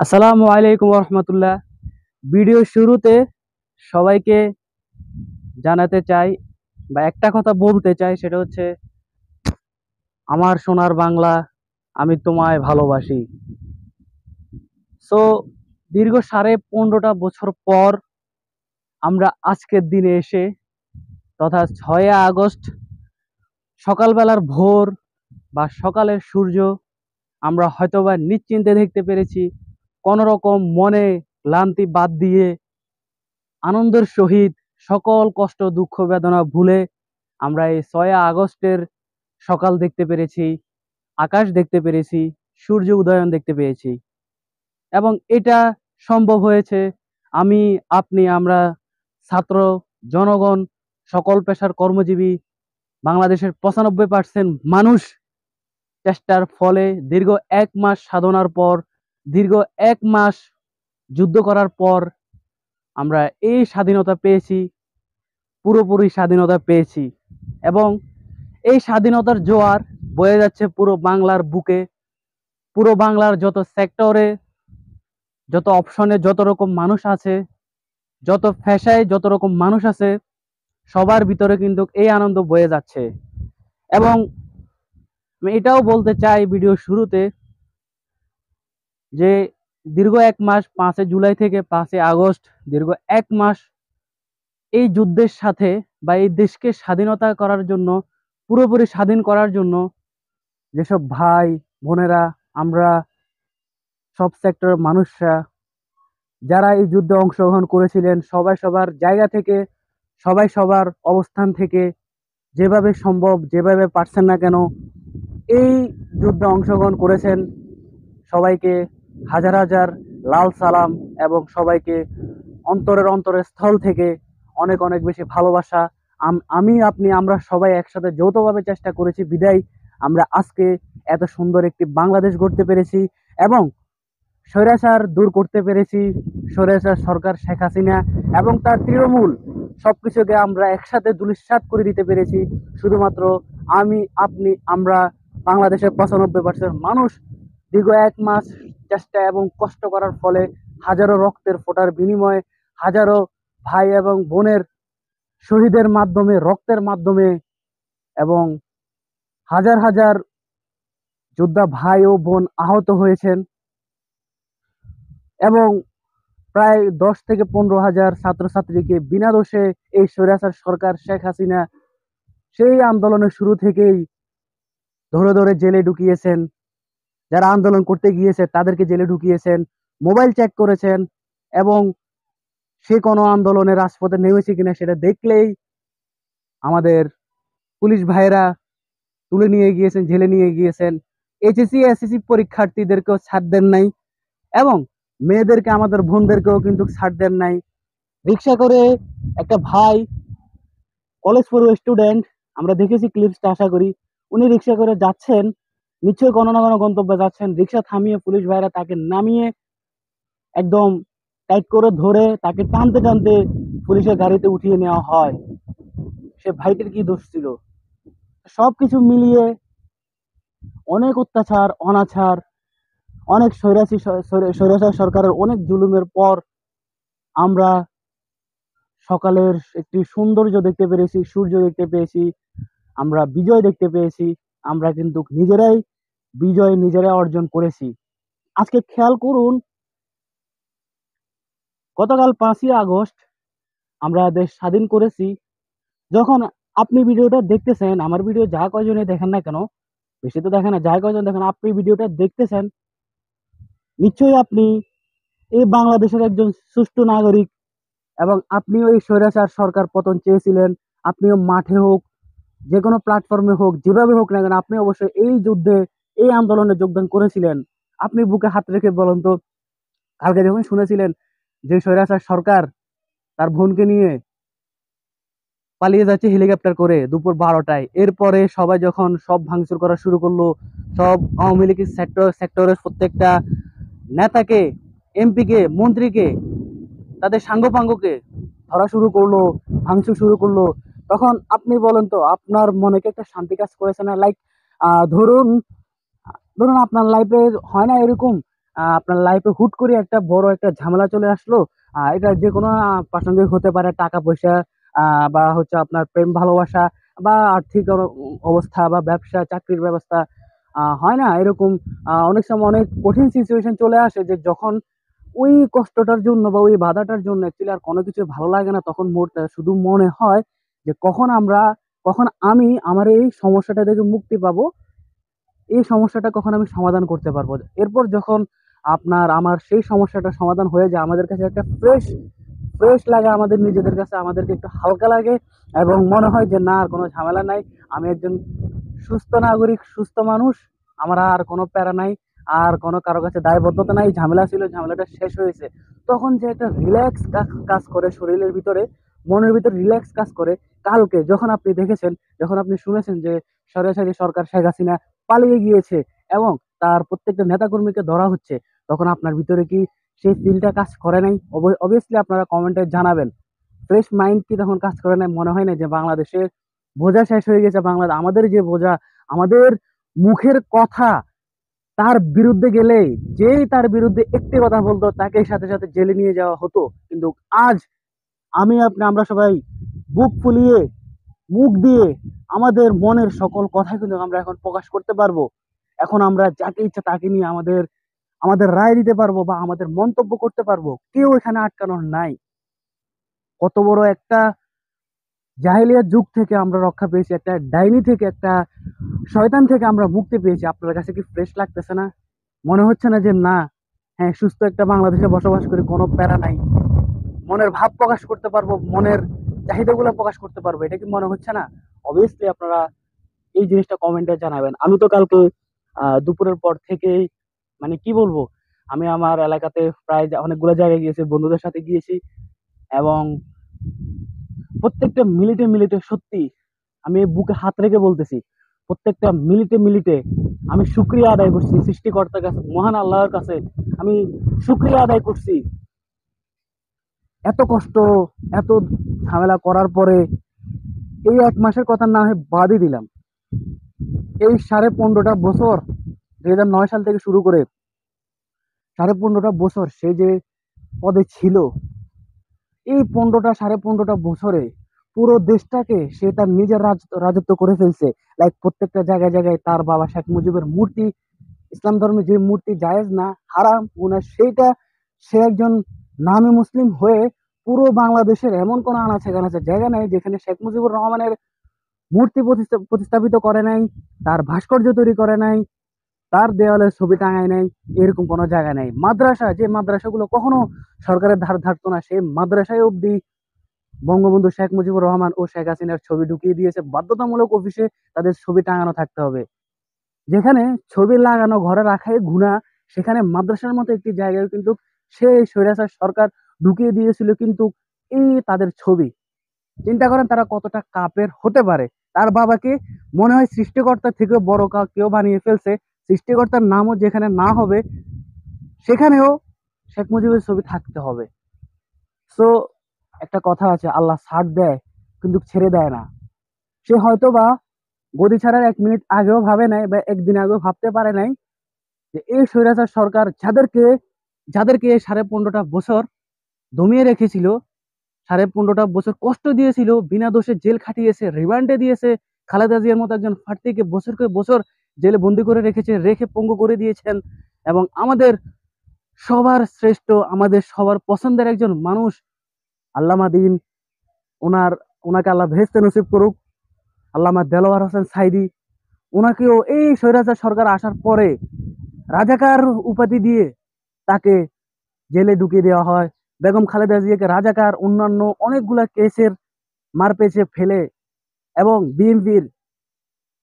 আসসালামু আলাইকুম রহমতুল্লাহ। ভিডিও শুরুতে সবাইকে জানাতে চাই বা একটা কথা বলতে চাই, সেটা হচ্ছে আমার সোনার বাংলা, আমি তোমায় ভালোবাসি। সো দীর্ঘ 15.5 বছর পর আমরা আজকের দিনে এসে, তথা 6 আগস্ট সকালবেলার ভোর বা সকালের সূর্য আমরা হয়তোবা নিশ্চিন্তে দেখতে পেরেছি। কোনো রকম মনে ক্লান্তি বাদ দিয়ে আনন্দের সহিত সকল কষ্ট দুঃখ বেদনা ভুলে আমরা এই 6 আগস্টের সকাল দেখতে পেরেছি, আকাশ দেখতে পেরেছি, সূর্য উদয়ন দেখতে পেয়েছি। এবং এটা সম্ভব হয়েছে আমি, আপনি, আমরা, ছাত্র, জনগণ, সকল পেশার কর্মজীবী, বাংলাদেশের 95% মানুষ চেষ্টার ফলে, দীর্ঘ 1 মাস সাধনার পর, দীর্ঘ 1 মাস যুদ্ধ করার পর আমরা এই স্বাধীনতা পেয়েছি, পুরোপুরি স্বাধীনতা পেয়েছি। এবং এই স্বাধীনতার জোয়ার বয়ে যাচ্ছে পুরো বাংলার বুকে। পুরো বাংলার যত সেক্টরে, যত অপশনে যত রকম মানুষ আছে, যত পেশায় যত রকম মানুষ আছে, সবার ভিতরে কিন্তু এই আনন্দ বয়ে যাচ্ছে। এবং আমি এটাও বলতে চাই ভিডিও শুরুতে যে দীর্ঘ 1 মাস, 5 জুলাই থেকে 5 আগস্ট, দীর্ঘ 1 মাস এই যুদ্ধের সাথে বা এই দেশকে স্বাধীনতা করার জন্য, পুরোপুরি স্বাধীন করার জন্য যেসব ভাই বোনেরা, আমরা সব সেক্টরের মানুষরা যারা এই যুদ্ধে অংশগ্রহণ করেছিলেন, সবাই সবার জায়গা থেকে, সবাই সবার অবস্থান থেকে যেভাবে সম্ভব, যেভাবে পারছেন না কেন এই যুদ্ধে অংশগ্রহণ করেছেন, সবাইকে হাজার হাজার লাল সালাম। এবং সবাইকে অন্তরের অন্তরের স্থল থেকে অনেক অনেক বেশি ভালোবাসা। আমি, আপনি, আমরা সবাই একসাথে যৌথভাবে চেষ্টা করেছি বিদায় আমরা আজকে এত সুন্দর একটি বাংলাদেশ গড়তে পেরেছি এবং স্বৈরাচার দূর করতে পেরেছি। স্বৈরাচার সরকার শেখ হাসিনা এবং তার তৃণমূল সবকিছুকে আমরা একসাথে ধূলিসাৎ করে দিতে পেরেছি। শুধুমাত্র আমি, আপনি, আমরা, বাংলাদেশের 95% মানুষ দীর্ঘ 1 মাস চেষ্টা এবং কষ্ট করার ফলে, হাজারো রক্তের ফোঁটার বিনিময়ে, হাজারো ভাই এবং বোনের শহীদের মাধ্যমে, রক্তের মাধ্যমে, এবং হাজার হাজার যোদ্ধা ভাই ও বোন আহত হয়েছেন। এবং প্রায় 10 থেকে 15 হাজার ছাত্রছাত্রীকে বিনা দোষে এই স্বৈরাচার সরকার শেখ হাসিনা সেই আন্দোলনের শুরু থেকেই ধরে ধরে জেলে ঢুকিয়েছেন। যারা আন্দোলন করতে গিয়েছে তাদেরকে জেলে ঢুকিয়েছেন, মোবাইল চেক করেছেন। এবং সে কোনো আন্দোলনের রাজপথে নেমেছে কিনা সেটা দেখলেই আমাদের পুলিশ ভাইরা তুলে নিয়ে গিয়েছেন, জেলে নিয়ে গিয়েছেন। এইচএসসি এসএসসি পরীক্ষার্থীদেরকেও ছাড় দেন নাই এবং মেয়েদেরকে, আমাদের বোনদেরকেও কিন্তু ছাড় দেন নাই। রিক্সা করে একটা ভাই, কলেজ পড়ুয়া স্টুডেন্ট, আমরা দেখেছি ক্লিপসটা, আশা করি উনি রিক্সা করে যাচ্ছেন, নিশ্চয়ই কোনো না কোনো গন্তব্যে যাচ্ছেন। রিক্সা থামিয়ে পুলিশ ভাইরা তাকে নামিয়ে একদম টাইট করে ধরে তাকে টানতে টানতে পুলিশের গাড়িতে উঠিয়ে নেওয়া হয়। সে ভাইটির কি দোষ ছিল? সবকিছু মিলিয়ে অনেক অত্যাচার, অনাচার, অনেক স্বৈরাচার সরকারের অনেক জুলুমের পর আমরা সকালের একটি সৌন্দর্য দেখতে পেরেছি, সূর্য দেখতে পেয়েছি, আমরা বিজয় দেখতে পেয়েছি। আমরা কিন্তু নিজেরাই বিজয় নিজেরাই অর্জন করেছি। আজকে খেয়াল করুন, গতকাল 5ই আগস্ট আমরা দেশ স্বাধীন করেছি। যখন আপনি ভিডিওটা দেখতেছেন, আমার ভিডিও যা কয়জনে দেখেন না কেন, বেশি তো দেখেন না, যা কয়জন দেখেন, আপনি ভিডিওটা দেখতেছেন, নিশ্চয়ই আপনি এই বাংলাদেশের একজন সুষ্ঠু নাগরিক এবং আপনিও এই স্বৈরাচার সরকার পতন চেয়েছিলেন। আপনিও মাঠে হোক, যে কোনো প্ল্যাটফর্মে হোক, যেভাবে হোক না কেন, আপনি অবশ্যই এই যুদ্ধে, এই আন্দোলনে যোগদান করেছিলেন। আপনি বুকে হাত রেখে বলুন তো, কালকে যখন শুনেছিলেন যে স্বৈরাচার সরকার তার বোনকে নিয়ে পালিয়ে যাচ্ছে হেলিকপ্টার করে দুপুর 12টায়, এরপরে সবাই যখন সব ভাঙচুর করা শুরু করলো, সব আওয়ামী লীগের সেক্টরের প্রত্যেকটা নেতাকে, এমপিকে, মন্ত্রীকে, তাদের সাঙ্গপাঙ্গকে ধরা শুরু করলো, ভাঙচুর শুরু করলো, তখন আপনি বলেন তো, আপনার মনে কি একটা শান্তি কাজ করেছে না? লাইক ধরুন ধরুন আপনার লাইফে হয় না এরকম, আপনার লাইফে হুট করে একটা বড় একটা ঝামেলা চলে আসলো। এটা যে কোনো প্রাসঙ্গিক হতে পারে, টাকা পয়সা বা হচ্ছে আপনার প্রেম ভালোবাসা বা আর্থিক অবস্থা বা ব্যবসা চাকরির ব্যবস্থা, হয় না এরকম। অনেক সময় অনেক কঠিন সিচুয়েশন চলে আসে যে যখন ওই কষ্টটার জন্য বা ওই বাধাটার জন্য অ্যাকচুয়ালি আর কোনো কিছু ভালো লাগে না, তখন শুধু মনে হয় যে কখন আমি আমার এই সমস্যাটা থেকে মুক্তি পাবো, এই সমস্যাটা কখন আমি সমাধান করতে পারবো। এরপর যখন আমার সেই সমস্যাটা সমাধান হয়ে যায়, আমাদের কাছে একটা ফ্রেশ ফ্রেশ লাগে, আমাদের নিজেদের কাছে আমাদেরকে একটু হালকা লাগে এবং মনে হয় যে না, আর কোনো ঝামেলা নাই, আমি একজন সুস্থ নাগরিক, সুস্থ মানুষ, আমার আর কোনো প্যারা নাই, আর কোনো কারো কাছে দায়বদ্ধতা নাই। ঝামেলা ছিল, ঝামেলাটা শেষ হয়েছে। তখন যে একটা রিল্যাক্স কাজ করে শরীরের ভিতরে, মনের ভিতরে রিল্যাক্স কাজ করে। কালকে যখন আপনি দেখেছেন, যখন আপনি শুনেছেন যে স্বৈরাচারী সরকার শেখ হাসিনা পালিয়ে গিয়েছে এবং তার প্রত্যেকটা নেতাকর্মীকে ধরা হচ্ছে, তখন আপনার ভিতরে কি সেই ফিলটা কাজ করে নাই? অবভিয়াসলি আপনারা কমেন্টে জানাবেন। ফ্রেশ মাইন্ড কি তখন কাজ করে নাই? মনে হয় না যে বাংলাদেশের বোঝা শেষ হয়ে গেছে? বাংলাদেশ আমাদের যে বোঝা, আমাদের মুখের কথা, তার বিরুদ্ধে গেলে যেই তার বিরুদ্ধে একটি কথা বলতো তাকে সাথে সাথে জেলে নিয়ে যাওয়া হতো। কিন্তু আজ আমরা সবাই বুক ফুলিয়ে, মুখ দিয়ে আমাদের মনের সকল কথা কিন্তু আমরা এখন প্রকাশ করতে পারবো। এখন আমরা যাকে ইচ্ছা তাকে নিয়ে আমাদের আমাদের রায় দিতে পারবো বা আমাদের মন্তব্য করতে পারবো, কেউ এখানে আটকানোর নাই। কত বড় একটা জাহেলিয়াত যুগ থেকে আমরা রক্ষা পেয়েছি, একটা ডাইনি থেকে, একটা শয়তান থেকে আমরা মুক্তি পেয়েছি। আপনার কাছে কি ফ্রেশ লাগতেছে না? মনে হচ্ছে না যে না, হ্যাঁ, সুস্থ একটা বাংলাদেশে বসবাস করি, কোনো প্যারা নাই, মনের ভাব প্রকাশ করতে পারবো, মনের চাহিদাগুলো প্রকাশ করতে পারবো? এটা কি মনে হচ্ছে না? অবভিয়াসলি আপনারা এই জিনিসটা কমেন্টে জানাবেন। আমি তো কালকে দুপুরের পর থেকেই, মানে কি বলবো, আমি আমার এলাকাতে প্রায় অনেকগুলো জায়গায় গিয়েছি, বন্ধুদের সাথে গিয়েছি এবং প্রত্যেকটা মিনিটে মিনিটে সত্যি আমি বুকে হাত রেখে বলতেছি, প্রত্যেকটা মিনিটে মিনিটে আমি শুক্রিয়া আদায় করছি সৃষ্টিকর্তার কাছে, মহান আল্লাহর কাছে আমি শুক্রিয়া আদায় করছি। এত কষ্ট, এত ঝামেলা করার পরে এই 1 মাসের কথা না হয় বাদই দিলাম, এই 15.5টা বছর, 2009 সাল থেকে শুরু করে 15.5টা বছর সে যে পদে ছিল, এই 15টা 15.5টা বছরে পুরো দেশটাকে সে তার নিজের রাজত্ব করে ফেলছে। লাইক প্রত্যেকটা জায়গায় জায়গায় তার বাবা শেখ মুজিবের মূর্তি, ইসলাম ধর্মে যে মূর্তি জায়েজ না, হারাম ওনার, সেইটা সে একজন নামী মুসলিম হয়ে পুরো বাংলাদেশের এমন কোন আনাচে কানাচে জায়গা নাই যেখানে শেখ মুজিবুর রহমানের মূর্তি প্রতিস্থাপিত করে নাই, তার ভাস্কর্য তৈরি করে নাই, তার দেওয়ালে ছবি টাঙায় নাই। এরকম কোনো জায়গা নেই। মাদ্রাসা, যে মাদ্রাসাগুলো কখনো সরকারের ধার ধারতো না, সেই মাদ্রাসায় অব্দি বঙ্গবন্ধু শেখ মুজিবুর রহমান ও শেখ হাসিনার ছবি ঢুকিয়ে দিয়েছে। বাধ্যতামূলক অফিসে তাদের ছবি টাঙানো থাকতে হবে। যেখানে ছবি লাগানো ঘরে রাখাই গুনাহ, সেখানে মাদ্রাসার মতো একটি জায়গায় কিন্তু সেই স্বৈরাচার সরকার ঢুকিয়ে দিয়েছিল কিন্তু এই তাদের ছবি। চিন্তা করেন তারা কতটা কাপের হতে পারে। তার বাবাকে মনে হয় সৃষ্টিকর্তার থেকে বড় কেউ বানিয়ে ফেলছে। সৃষ্টিকর্তার নামও যেখানে না হবে, সেখানেও শেখ মুজিবের ছবি থাকতে হবে। সো একটা কথা আছে, আল্লাহ ছাড় দেয় কিন্তু ছেড়ে দেয় না। সে হয়তো বা গদি ছাড়ার 1 মিনিট আগেও ভাবে নাই বা একদিন আগেও ভাবতে পারে নাই যে এই স্বৈরাচার সরকার যাদেরকে যাদেরকে এই 15.5টা বছর দমিয়ে রেখেছিল, 15.5টা বছর কষ্ট দিয়েছিল, বিনা দোষে জেল খাটিয়েছে, রিমান্ডে দিয়েছে, খালেদা জিয়ার মতো একজন প্রার্থীকে বছরকে বছর জেলে বন্দি করে রেখেছে, রেখে পঙ্গু করে দিয়েছেন। এবং আমাদের সবার শ্রেষ্ঠ, আমাদের সবার পছন্দের একজন মানুষ আল্লামা দিন, ওনার ওনাকে আল্লাহ ভেস্তে নসিব করুক, আল্লামা দেলোয়ার হোসেন সাইদি, ওনাকেও এই স্বৈরাচার সরকার আসার পরে রাজাকার উপাধি দিয়ে তাকে জেলে ঢুকিয়ে দেওয়া হয়। বেগম খালেদা জিয়াকে রাজাকার, অন্যান্য অনেকগুলা কেসের মার পেছে ফেলে এবং বিএনপির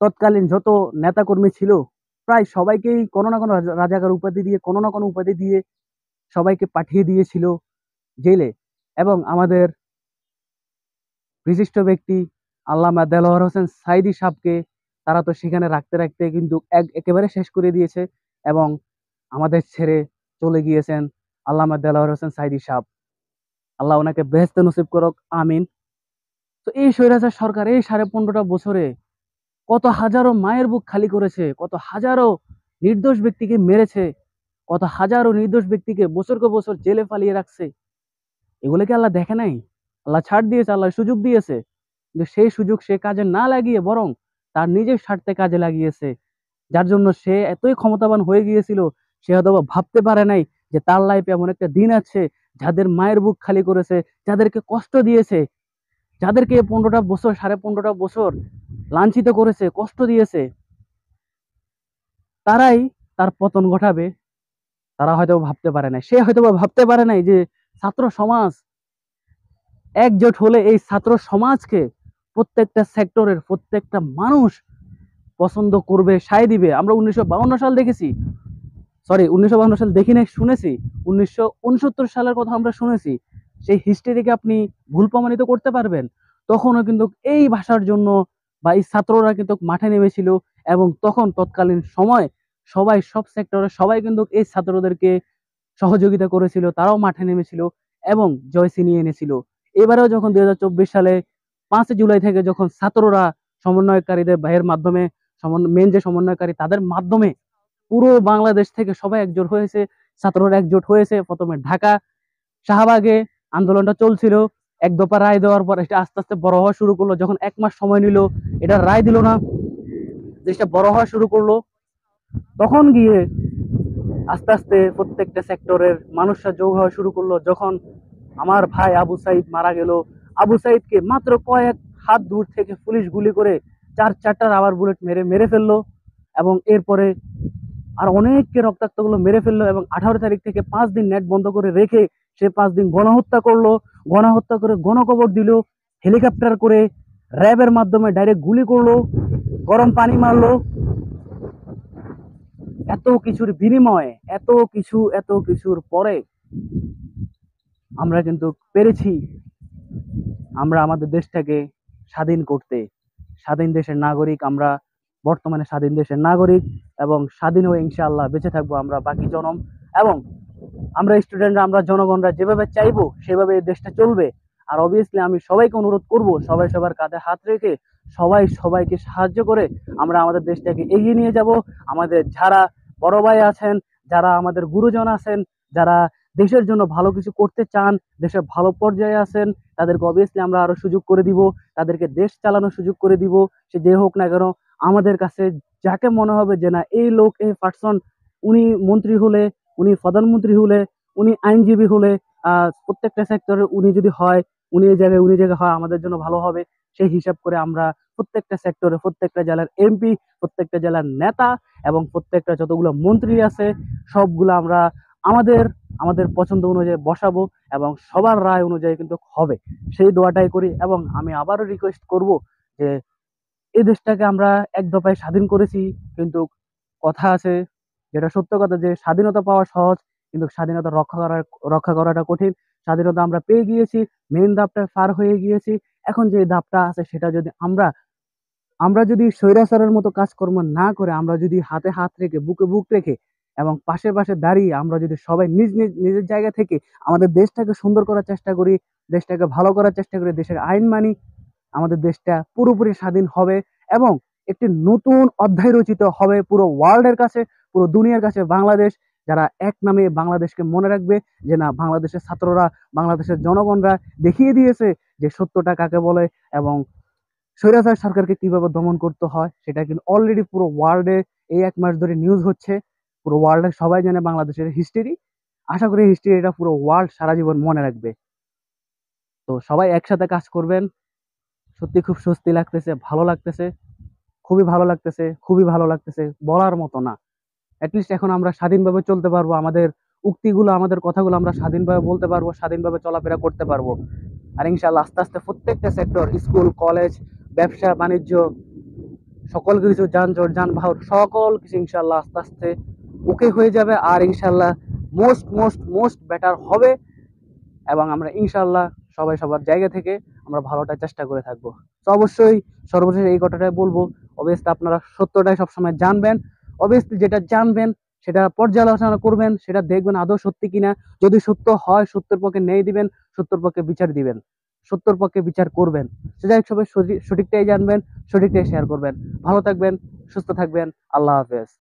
তৎকালীন যত নেতাকর্মী ছিল প্রায় সবাইকেই কোনো না কোনো রাজাকার উপাধি দিয়ে, কোনো না কোনো উপাধি দিয়ে সবাইকে পাঠিয়ে দিয়েছিল জেলে। এবং আমাদের বিশিষ্ট ব্যক্তি আল্লামা দেলোয়ার হোসেন সাইদি সাহেবকে তারা তো সেখানে রাখতে রাখতে কিন্তু একেবারে শেষ করে দিয়েছে এবং আমাদের ছেড়ে চলে গিয়েছেন আল্লামা দেলোয়ার হোসেন সাইদি সাহেব। আল্লাহ ওনাকে বেহেশতে নসিব করুক, আমিন। তো এই স্বৈরাচার সরকার এই 15.5টা বছরে কত হাজারো মায়ের বুক খালি করেছে, কত হাজারো নির্দোষ ব্যক্তিকে মেরেছে, কত হাজারো নির্দোষ ব্যক্তিকে বছরকে বছর জেলে ফালিয়ে রাখছে। এগুলোকে আল্লাহ দেখে নাই? আল্লাহ ছাড় দিয়েছে, আল্লাহ সুযোগ দিয়েছে, কিন্তু সেই সুযোগ সে কাজে না লাগিয়ে বরং তার নিজের স্বার্থে কাজে লাগিয়েছে। যার জন্য সে এতই ক্ষমতাবান হয়ে গিয়েছিল, সে হয়তো ভাবতে পারে নাই যে তার লাইফে এমন একটা দিন আছে যাদের মায়ের বুক খালি করেছে, যাদেরকে কষ্ট দিয়েছে, যাদেরকে 15টা বছর 15.5টা বছর লাঞ্ছিত করেছে, কষ্ট দিয়েছে, তারাই তার পতন ঘটাবে। তারা হয়তো ভাবতে পারে নাই, সে হয়তো ভাবতে পারে নাই যে ছাত্র সমাজ একজোট হলে এই ছাত্র সমাজকে প্রত্যেকটা সেক্টরের প্রত্যেকটা মানুষ পছন্দ করবে, সায় দিবে। আমরা 1952 সাল দেখেছি, সরি 1952 সাল দেখি নাই, শুনেছি। 1969 সালের কথা আমরা শুনেছি। সেই হিস্ট্রিকে আপনি ভুল প্রমাণিত করতে পারবেন? তখনও কিন্তু এই ভাষার জন্য বা এই ছাত্ররা কিন্তু মাঠে নেমেছিল, এবং তখন তৎকালীন সময় সবাই সব সেক্টরে সবাই কিন্তু এই ছাত্রদেরকে সহযোগিতা করেছিল, তারাও মাঠে নেমেছিল এবং জয় ছিনিয়ে এনেছিল। এবারেও যখন 2024 সালে 5 জুলাই থেকে যখন ছাত্ররা সমন্বয়কারীদের ভাইয়ের মাধ্যমে, মেন যে সমন্বয়কারী তাদের মাধ্যমে পুরো বাংলাদেশ থেকে সবাই একজোট হয়েছে, ছাত্ররা একজোট হয়েছে। প্রথমে ঢাকা শাহবাগে আন্দোলনটা চলছিল, এক দফা রায় দেওয়ার পর এটা আস্তে আস্তে বড় হওয়া শুরু করলো। যখন 1 মাস সময় নিল, এটা রায় দিল না, জিনিসটা বড় হওয়া শুরু করলো, তখন গিয়ে আস্তে আস্তে প্রত্যেকটা সেক্টরের মানুষরা যোগ হওয়া শুরু করলো। যখন আমার ভাই আবু সাইদ মারা গেল, আবু সাইদকে মাত্র কয়েক হাত দূর থেকে পুলিশ গুলি করে 4টা রাবার বুলেট মেরে মেরে ফেললো, এবং এরপরে আর অনেককে রক্তাক্ত গুলো মেরে ফেললো, এবং 18 তারিখ থেকে 5 দিন নেট বন্ধ করে রেখে সে 5 দিন গণহত্যা করলো। গণহত্যা করে গণকবর দিল, হেলিকপ্টার করে র্যাবের মাধ্যমে ডাইরেক্ট গুলি করলো, গরম পানি মারলো। এত কিছুর বিনিময়ে, এত কিছুর পরে আমরা কিন্তু পেরেছি আমরা আমাদের দেশটাকে স্বাধীন করতে। স্বাধীন দেশের নাগরিক আমরা, বর্তমানে স্বাধীন দেশের নাগরিক, এবং স্বাধীন হয়ে ইনশাআল্লাহ বেঁচে থাকবো আমরা বাকি জনম। এবং আমরা স্টুডেন্টরা, আমরা জনগণরা যেভাবে চাইবো সেভাবে এই দেশটা চলবে। আর অবভিয়াসলি আমি সবাইকে অনুরোধ করব, সবাই সবার কাঁধে হাত রেখে সবাই সবাইকে সাহায্য করে আমরা আমাদের দেশটাকে এগিয়ে নিয়ে যাব। আমাদের যারা বড় ভাই আছেন, যারা আমাদের গুরুজন আছেন, যারা দেশের জন্য ভালো কিছু করতে চান, দেশের ভালো পর্যায়ে আছেন, তাদেরকে অবভিয়াসলি আমরা আরো সুযোগ করে দিব, তাদেরকে দেশ চালানোর সুযোগ করে দিব। সে যে হোক না কেন, আমাদের কাছে যাকে মনে হবে যে না এই লোক, এই পার্সন, উনি মন্ত্রী হলে, উনি প্রধানমন্ত্রী হলে, উনি আইনজীবী হলে, প্রত্যেকটা সেক্টরে উনি যদি হয়, উনি এই জায়গায় উনি জায়গায় হয়, আমাদের জন্য ভালো হবে। সেই হিসাব করে আমরা প্রত্যেকটা সেক্টরে, প্রত্যেকটা জেলার এমপি, প্রত্যেকটা জেলার নেতা, এবং প্রত্যেকটা যতগুলো মন্ত্রী আছে সবগুলো আমরা আমাদের আমাদের পছন্দ অনুযায়ী বসাবো, এবং সবার রায় অনুযায়ী কিন্তু হবে। সেই দোয়াটাই করি। এবং আমি আবারও রিকোয়েস্ট করব যে এই দেশটাকে আমরা এক দফায় স্বাধীন করেছি, কিন্তু কথা আছে, যেটা সত্য কথা, যে স্বাধীনতা পাওয়া সহজ কিন্তু স্বাধীনতা রক্ষা করাটা কঠিন। স্বাধীনতা আমরা পেয়ে গিয়েছি, মেইন ধাপটা পার হয়ে গিয়েছি। এখন যে ধাপটা আছে সেটা যদি আমরা আমরা যদি স্বৈরাচারের মতো কাজকর্ম না করে, আমরা যদি হাতে হাত রেখে বুকে বুক রেখে এবং পাশে পাশে দাঁড়িয়ে আমরা যদি সবাই নিজ নিজ নিজের জায়গা থেকে আমাদের দেশটাকে সুন্দর করার চেষ্টা করি, দেশটাকে ভালো করার চেষ্টা করি, দেশের আইন মানি, আমাদের দেশটা পুরোপুরি স্বাধীন হবে। এবং একটি নতুন অধ্যায় রচিত হবে পুরো ওয়ার্ল্ডের কাছে, পুরো দুনিয়ার কাছে। বাংলাদেশ যারা এক নামে বাংলাদেশকে মনে রাখবে যে না, বাংলাদেশের ছাত্ররা, বাংলাদেশের জনগণরা দেখিয়ে দিয়েছে যে সত্যটা কাকে বলে, এবং স্বৈরাচার সরকারকে কিভাবে দমন করতে হয়। সেটা কিন্তু অলরেডি পুরো ওয়ার্ল্ডে এই 1 মাস ধরে নিউজ হচ্ছে, পুরো ওয়ার্ল্ডে সবাই জানে বাংলাদেশের হিস্ট্রি। আশা করি হিস্ট্রিটা পুরো ওয়ার্ল্ড সারা জীবন মনে রাখবে। তো সবাই একসাথে কাজ করবেন। সত্যি খুব স্বস্তি লাগতেছে, ভালো লাগতেছে, খুবই ভালো লাগতেছে, খুবই ভালো লাগতেছে, বলার মতো না। অ্যাটলিস্ট এখন আমরা স্বাধীনভাবে চলতে পারবো, আমাদের উক্তিগুলো, আমাদের কথাগুলো আমরা স্বাধীনভাবে বলতে পারবো, স্বাধীনভাবে চলাফেরা করতে পারবো। আর ইনশাল্লাহ আস্তে আস্তে প্রত্যেকটা সেক্টর, স্কুল, কলেজ, ব্যবসা বাণিজ্য, সকল কিছু, যানজট, যানবাহন, সকল কিছু ইনশাল্লাহ আস্তে আস্তে ওকে হয়ে যাবে। আর ইনশাল্লাহ মোস্ট মোস্ট মোস্ট বেটার হবে। এবং আমরা ইনশাল্লাহ সবাই সবার জায়গা থেকে আমরা ভালোটা চেষ্টা করে থাকবো। তো অবশ্যই সর্বশেষ এই কথাটাই বলবো, অবভিয়াসলি আপনারা সত্যটাই সবসময় জানবেন। অবভিয়াসলি যেটা জানবেন সেটা পর্যালোচনা করবেন, সেটা দেখবেন আদৌ সত্যি কিনা। যদি সত্য হয়, সত্যের পক্ষে ন্যায় দিবেন, সত্যের পক্ষে বিচার দিবেন, সত্যের পক্ষে বিচার করবেন। সেটা সবাই সঠিকটাই জানবেন, সঠিকটাই শেয়ার করবেন। ভালো থাকবেন, সুস্থ থাকবেন। আল্লাহ হাফেজ।